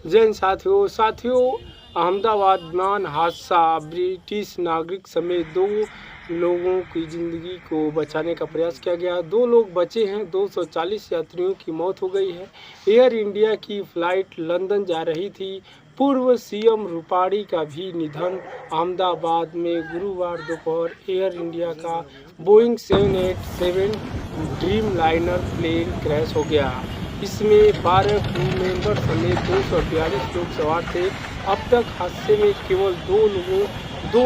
जैन साथियों अहमदाबाद विमान हादसा, ब्रिटिश नागरिक समेत 2 लोगों की ज़िंदगी को बचाने का प्रयास किया गया। 2 लोग बचे हैं, 240 यात्रियों की मौत हो गई है। एयर इंडिया की फ़्लाइट लंदन जा रही थी। पूर्व सीएम रूपाणी का भी निधन। अहमदाबाद में गुरुवार दोपहर एयर इंडिया का बोइंग 787 ड्रीमलाइनर प्लेन क्रैश हो गया। इसमें 12 क्रू मेंबर समेत 242 लोग सवार थे। अब तक हादसे में केवल 2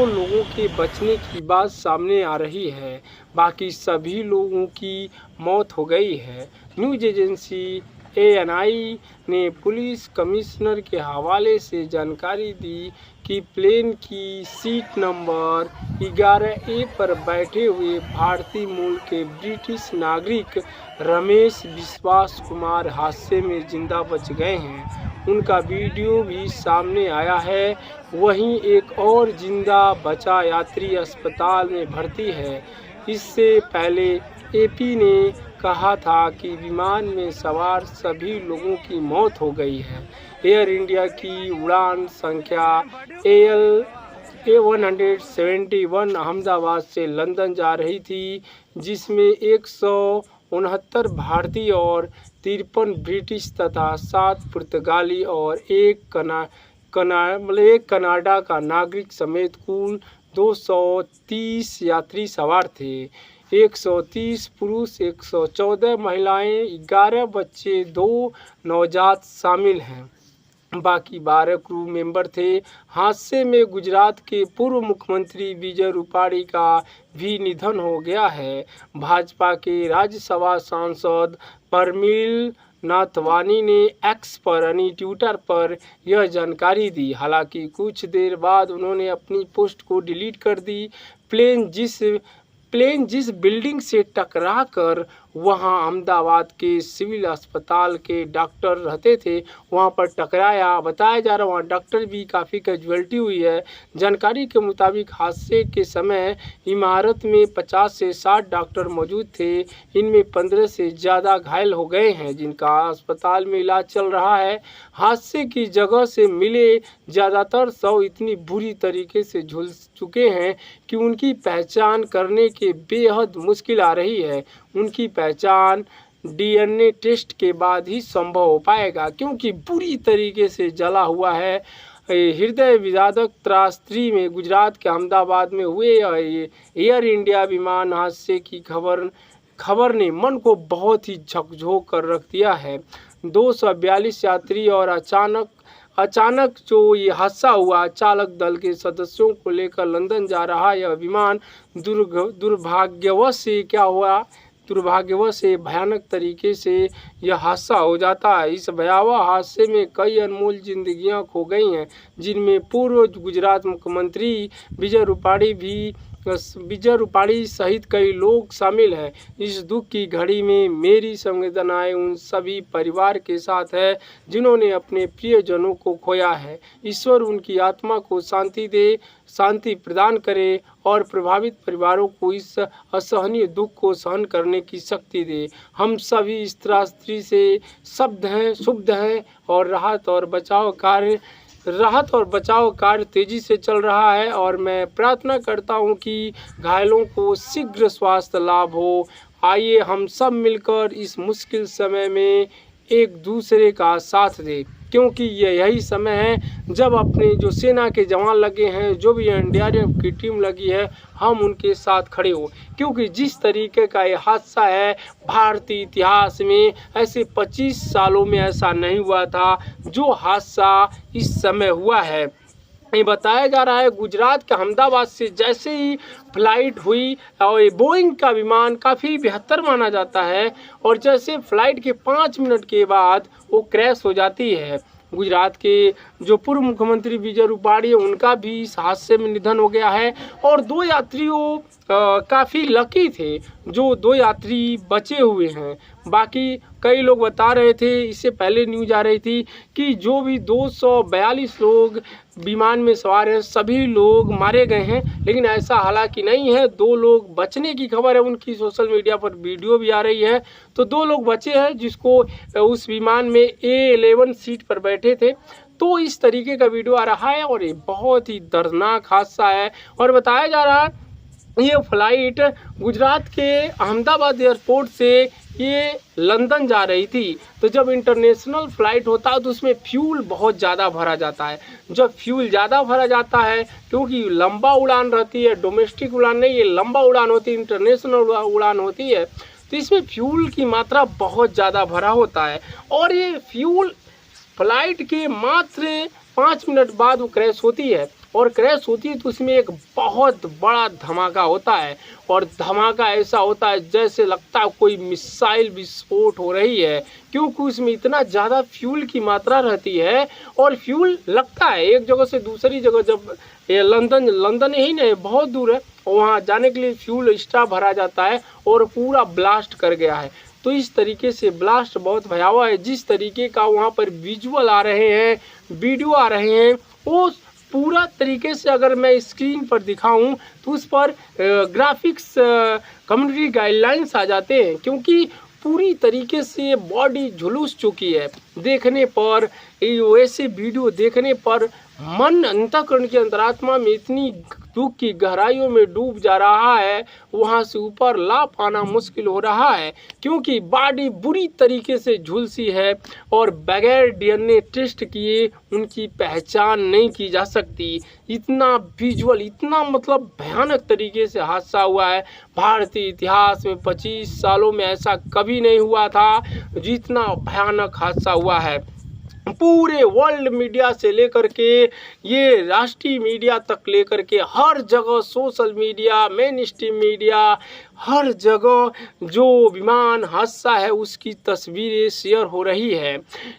लोगों के बचने की बात सामने आ रही है। बाकी सभी लोगों की मौत हो गई है। न्यूज़ एजेंसी एएनआई ने पुलिस कमिश्नर के हवाले से जानकारी दी कि प्लेन की सीट नंबर 11A पर बैठे हुए भारतीय मूल के ब्रिटिश नागरिक रमेश विश्वास कुमार हादसे में जिंदा बच गए हैं। उनका वीडियो भी सामने आया है। वहीं एक और जिंदा बचा यात्री अस्पताल में भर्ती है। इससे पहले एपी ने कहा था कि विमान में सवार सभी लोगों की मौत हो गई है। एयर इंडिया की उड़ान संख्या AL171 अहमदाबाद से लंदन जा रही थी, जिसमें 169 भारतीय और 53 ब्रिटिश तथा 7 पुर्तगाली और एक कनाडा का नागरिक समेत कुल 230 यात्री सवार थे। 130 पुरुष, 114 महिलाएं, 11 बच्चे, 2 नवजात शामिल हैं। बाकी 12 क्रू मेंबर थे। हादसे में गुजरात के पूर्व मुख्यमंत्री विजय रूपाणी का भी निधन हो गया है। भाजपा के राज्यसभा सांसद परमिल नाथवानी ने एक्स पर यानी ट्विटर पर यह जानकारी दी। हालांकि कुछ देर बाद उन्होंने अपनी पोस्ट को डिलीट कर दी। प्लेन जिस बिल्डिंग से टकरा कर वहां अहमदाबाद के सिविल अस्पताल के डॉक्टर रहते थे, वहां पर टकराया। बताया जा रहा है वहाँ डॉक्टर भी काफ़ी कैजुअल्टी हुई है। जानकारी के मुताबिक हादसे के समय इमारत में 50 से 60 डॉक्टर मौजूद थे। इनमें 15 से ज़्यादा घायल हो गए हैं, जिनका अस्पताल में इलाज चल रहा है। हादसे की जगह से मिले ज़्यादातर शव इतनी बुरी तरीके से झुलस चुके हैं कि उनकी पहचान करने के बेहद मुश्किल आ रही है। उनकी पहचान डीएनए टेस्ट के बाद ही संभव हो पाएगा, क्योंकि बुरी तरीके से जला हुआ है। हृदय विदारक त्रासदी में गुजरात के अहमदाबाद में हुए एयर इंडिया विमान हादसे की खबर ने मन को बहुत ही झकझोर कर रख दिया है। 242 यात्री और अचानक जो ये हादसा हुआ, चालक दल के सदस्यों को लेकर लंदन जा रहा यह विमान दुर्भाग्यवश से भयानक तरीके से यह हादसा हो जाता है। इस भयावह हादसे में कई अनमोल जिंदगियां खो गई हैं, जिनमें पूर्व गुजरात मुख्यमंत्री विजय रूपाणी सहित कई लोग शामिल हैं। इस दुख की घड़ी में मेरी संवेदनाएं उन सभी परिवार के साथ है जिन्होंने अपने प्रियजनों को खोया है। ईश्वर उनकी आत्मा को शांति प्रदान करे और प्रभावित परिवारों को इस असहनीय दुख को सहन करने की शक्ति दे। हम सभी इस त्रासदी से शुद्ध हैं और राहत और बचाव कार्य तेजी से चल रहा है, और मैं प्रार्थना करता हूं कि घायलों को शीघ्र स्वास्थ्य लाभ हो। आइए हम सब मिलकर इस मुश्किल समय में एक दूसरे का साथ दें, क्योंकि यही समय है जब अपने जो सेना के जवान लगे हैं, जो भी एनडीआरएफ की टीम लगी है, हम उनके साथ खड़े हो। क्योंकि जिस तरीके का ये हादसा है, भारतीय इतिहास में ऐसे 25 सालों में ऐसा नहीं हुआ था जो हादसा इस समय हुआ है। ये बताया जा रहा है गुजरात के अहमदाबाद से जैसे ही फ्लाइट हुई, और बोइंग का विमान काफ़ी बेहतर माना जाता है, और जैसे फ्लाइट के 5 मिनट के बाद वो क्रैश हो जाती है। गुजरात के जो पूर्व मुख्यमंत्री विजय रूपाणी उनका भी इस हादसे में निधन हो गया है, और 2 यात्रियों काफ़ी लकी थे जो 2 यात्री बचे हुए हैं। बाकी कई लोग बता रहे थे, इससे पहले न्यूज़ आ रही थी कि जो भी 242 लोग विमान में सवार हैं सभी लोग मारे गए हैं, लेकिन ऐसा हालांकि नहीं है। 2 लोग बचने की खबर है, उनकी सोशल मीडिया पर वीडियो भी आ रही है। तो 2 लोग बचे हैं जिसको उस विमान में A11 सीट पर बैठे थे। तो इस तरीके का वीडियो आ रहा है और ये बहुत ही दर्दनाक हादसा है। और बताया जा रहा है ये फ्लाइट गुजरात के अहमदाबाद एयरपोर्ट से ये लंदन जा रही थी। तो जब इंटरनेशनल फ़्लाइट होता है तो उसमें फ्यूल बहुत ज़्यादा भरा जाता है। जब फ्यूल ज़्यादा भरा जाता है, क्योंकि लंबा उड़ान रहती है, डोमेस्टिक उड़ान नहीं, ये लंबा उड़ान होती है, इंटरनेशनल उड़ान होती है, तो इसमें फ्यूल की मात्रा बहुत ज़्यादा भरा होता है। और ये फ्यूल फ्लाइट के मात्र 5 मिनट बाद वो क्रैश होती है। और क्रैश होती है तो उसमें एक बहुत बड़ा धमाका होता है। और धमाका ऐसा होता है जैसे लगता है कोई मिसाइल विस्फोट हो रही है, क्योंकि उसमें इतना ज़्यादा फ्यूल की मात्रा रहती है। और फ्यूल लगता है एक जगह से दूसरी जगह, जब ये लंदन ही नहीं बहुत दूर है, वहाँ जाने के लिए फ्यूल एक्स्ट्रा भरा जाता है और पूरा ब्लास्ट कर गया है। तो इस तरीके से ब्लास्ट बहुत भयावह है। जिस तरीके का वहाँ पर विजुअल आ रहे हैं, वीडियो आ रहे हैं, वो पूरा तरीके से अगर मैं स्क्रीन पर दिखाऊं तो उस पर ग्राफिक्स कम्युनिटी गाइडलाइंस आ जाते हैं, क्योंकि पूरी तरीके से बॉडी झुलस चुकी है। देखने पर वैसे वीडियो देखने पर मन अंतःकरण की अंतरात्मा में इतनी दुख की गहराइयों में डूब जा रहा है, वहाँ से ऊपर ला पाना मुश्किल हो रहा है, क्योंकि बॉडी बुरी तरीके से झुलसी है और बगैर DNA टेस्ट किए उनकी पहचान नहीं की जा सकती। इतना विजुअल, इतना मतलब भयानक तरीके से हादसा हुआ है। भारतीय इतिहास में 25 सालों में ऐसा कभी नहीं हुआ था जितना भयानक हादसा हुआ है। पूरे वर्ल्ड मीडिया से लेकर के ये राष्ट्रीय मीडिया तक लेकर के हर जगह, social media, mainstream media, हर जगह जो विमान हादसा है उसकी तस्वीरें शेयर हो रही है।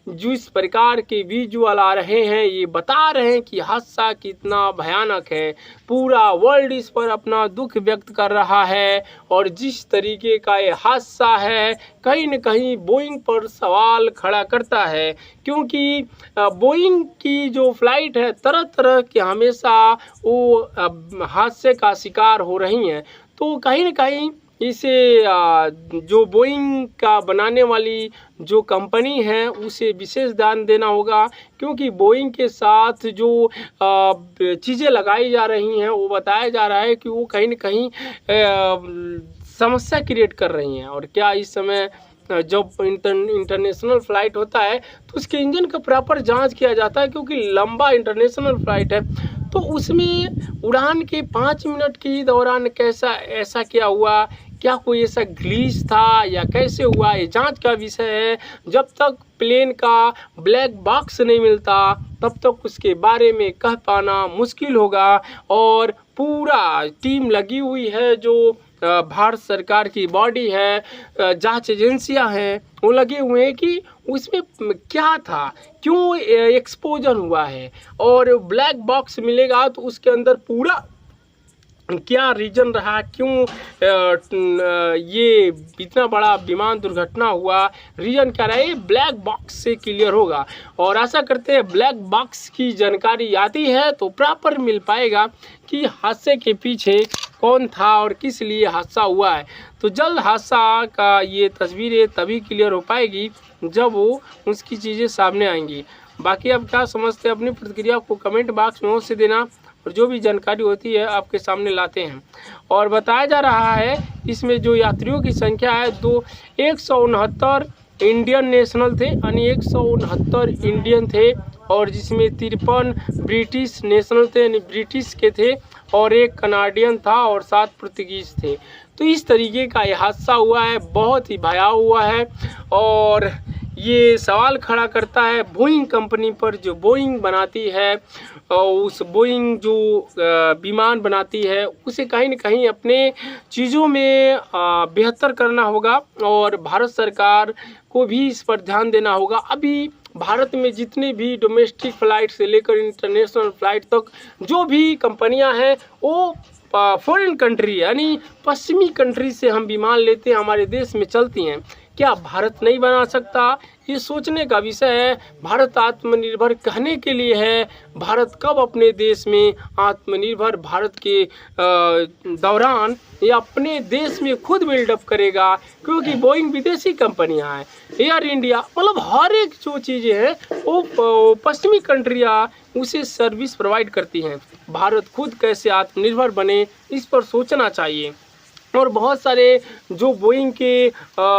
जिस प्रकार के विजुअल आ रहे हैं ये बता रहे हैं कि हादसा कितना भयानक है। पूरा वर्ल्ड इस पर अपना दुख व्यक्त कर रहा है। और जिस तरीके का ये हादसा है कहीं न कहीं बोइंग पर सवाल खड़ा करता है, क्योंकि बोइंग की जो फ्लाइट है तरह तरह के हमेशा वो हादसे का शिकार हो रही हैं। तो कहीं न कहीं इसे जो बोइंग का बनाने वाली जो कंपनी है उसे विशेष ध्यान देना होगा, क्योंकि बोइंग के साथ जो चीज़ें लगाई जा रही हैं वो बताया जा रहा है कि वो कहीं न कहीं समस्या क्रिएट कर रही हैं। और क्या इस समय जब इंटरनेशनल फ़्लाइट होता है तो उसके इंजन का प्रॉपर जांच किया जाता है, क्योंकि लंबा इंटरनेशनल फ़्लाइट है। तो उसमें उड़ान के 5 मिनट के दौरान ऐसा क्या हुआ, क्या कोई ऐसा ग्लिच था या कैसे हुआ, ये जांच का विषय है। जब तक प्लेन का ब्लैक बॉक्स नहीं मिलता तब तक उसके बारे में कह पाना मुश्किल होगा। और पूरा टीम लगी हुई है, जो भारत सरकार की बॉडी है, जांच एजेंसियां हैं, वो लगे हुए हैं कि उसमें क्या था, क्यों एक्सपोजर हुआ है, और ब्लैक बॉक्स मिलेगा तो उसके अंदर पूरा क्या रीजन रहा, क्यों ये इतना बड़ा विमान दुर्घटना हुआ, रीजन क्या रहा है, ये ब्लैक बॉक्स से क्लियर होगा। और आशा करते हैं ब्लैक बॉक्स की जानकारी आती है तो प्रॉपर मिल पाएगा कि हादसे के पीछे कौन था और किस लिए हादसा हुआ है। तो जल्द हादसा का ये तस्वीरें तभी क्लियर हो पाएगी जब वो उसकी चीज़ें सामने आएंगी। बाकी आप क्या समझते हैं, अपनी प्रतिक्रिया को कमेंट बॉक्स में अवश्य देना, और जो भी जानकारी होती है आपके सामने लाते हैं। और बताया जा रहा है इसमें जो यात्रियों की संख्या है 169 इंडियन नेशनल थे, यानी 169 इंडियन थे, और जिसमें 53 ब्रिटिश नेशनल थे, यानी ब्रिटिश के थे, और 1 कनाडियन था और 7 पुर्तगीज थे। तो इस तरीके का ये हादसा हुआ है, बहुत ही भयावह हुआ है। और ये सवाल खड़ा करता है बोइंग कंपनी पर, जो बोइंग बनाती है, उस बोइंग जो विमान बनाती है उसे कहीं न कहीं अपने चीज़ों में बेहतर करना होगा, और भारत सरकार को भी इस पर ध्यान देना होगा। अभी भारत में जितने भी डोमेस्टिक फ़्लाइट से लेकर इंटरनेशनल फ़्लाइट तक जो भी कंपनियां हैं वो फॉरेन कंट्री यानी पश्चिमी कंट्री से हम विमान लेते हैं, हमारे देश में चलती हैं, क्या भारत नहीं बना सकता? ये सोचने का विषय है। भारत आत्मनिर्भर कहने के लिए है। भारत कब अपने देश में आत्मनिर्भर भारत के दौरान ये अपने देश में खुद बिल्डअप करेगा, क्योंकि बोइंग विदेशी कंपनियां हैं, एयर इंडिया, मतलब हर एक जो चीज़ें हैं वो पश्चिमी कंट्रियाँ उसे सर्विस प्रोवाइड करती हैं। भारत खुद कैसे आत्मनिर्भर बने, इस पर सोचना चाहिए। और बहुत सारे जो बोइंग के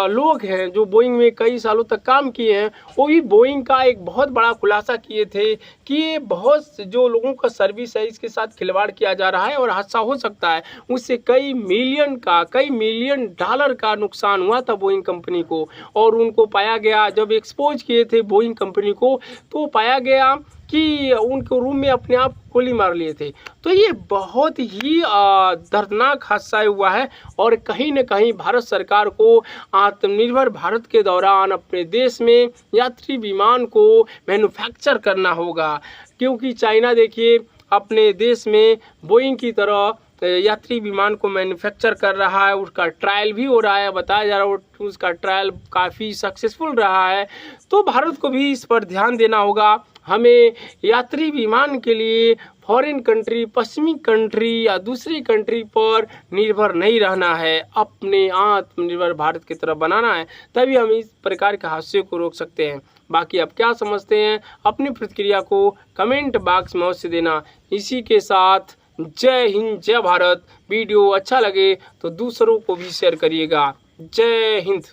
लोग हैं, जो बोइंग में कई सालों तक काम किए हैं, वो भी बोइंग का एक बहुत बड़ा खुलासा किए थे कि ये बहुत जो लोगों का सर्विस है इसके साथ खिलवाड़ किया जा रहा है और हादसा हो सकता है। उससे कई मिलियन डॉलर का नुकसान हुआ था बोइंग कंपनी को। और उनको पाया गया, जब एक्सपोज किए थे बोइंग कंपनी को, तो पाया गया कि उनके रूम में अपने आप गोली मार लिए थे। तो ये बहुत ही दर्दनाक हादसा हुआ है। और कहीं न कहीं भारत सरकार को आत्मनिर्भर भारत के दौरान अपने देश में यात्री विमान को मैन्युफैक्चर करना होगा, क्योंकि चाइना देखिए अपने देश में बोइंग की तरह यात्री विमान को मैन्युफैक्चर कर रहा है, उसका ट्रायल भी हो रहा है, बताया जा रहा है उसका ट्रायल काफ़ी सक्सेसफुल रहा है। तो भारत को भी इस पर ध्यान देना होगा। हमें यात्री विमान के लिए फॉरेन कंट्री, पश्चिमी कंट्री या दूसरी कंट्री पर निर्भर नहीं रहना है, अपने आत्मनिर्भर भारत की तरफ बनाना है, तभी हम इस प्रकार के हादसे को रोक सकते हैं। बाकी आप क्या समझते हैं, अपनी प्रतिक्रिया को कमेंट बॉक्स में अवश्य देना। इसी के साथ जय हिंद, जय भारत। वीडियो अच्छा लगे तो दूसरों को भी शेयर करिएगा। जय हिंद।